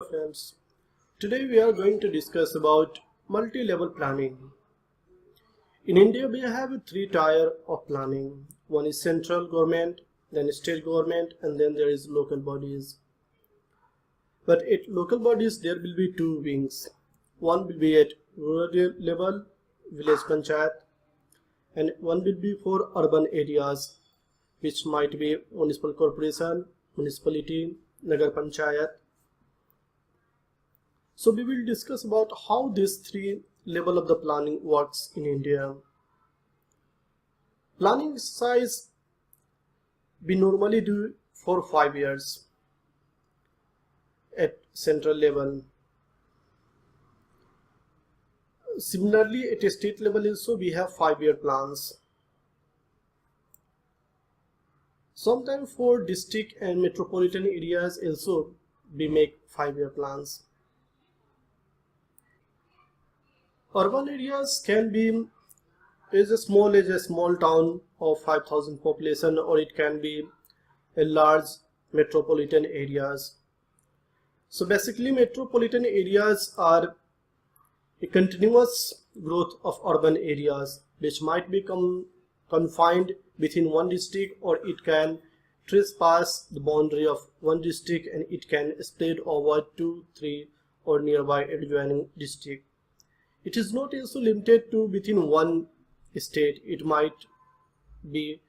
friends, today we are going to discuss about multi-level planning. In India we have three tier of planning. One is central government, then state government, and then there is local bodies. But at local bodies there will be two wings. One will be at rural level, village panchayat, and one will be for urban areas, which might be municipal corporation, municipality, nagar panchayat. So we will discuss about how these three level of the planning works in India. Planning exercise we normally do for 5 years at central level. Similarly, at a state level also we have 5-year plans. Sometimes for district and metropolitan areas also we make 5-year plans. Urban areas can be as small as a small town of 5,000 population, or it can be a large metropolitan areas. So basically metropolitan areas are a continuous growth of urban areas which might become confined within one district, or it can trespass the boundary of one district and it can spread over 2, 3 or nearby adjoining district. It is not also limited to within one state, it might be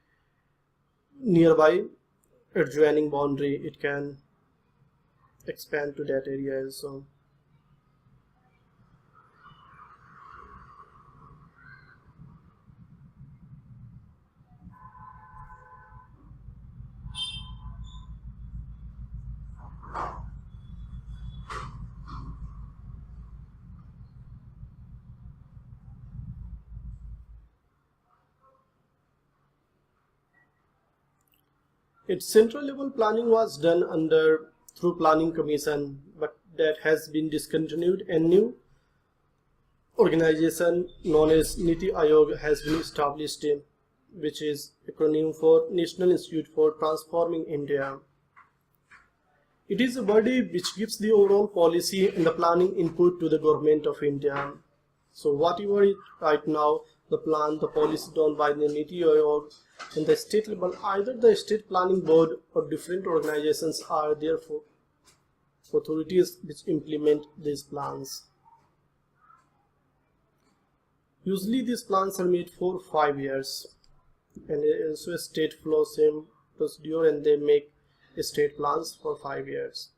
nearby adjoining boundary, it can expand to that area also. Its central level planning was done through planning commission, but that has been discontinued and new organization known as Niti Aayog has been established, which is acronym for National Institute for Transforming India. It is a body which gives the overall policy and the planning input to the government of India. So whatever is right now, the plan, the policy done by the Niti Aayog and the state level, either the state planning board or different organizations are therefore authorities which implement these plans. Usually these plans are made for 5 years, and also a state follows same procedure and they make state plans for 5 years.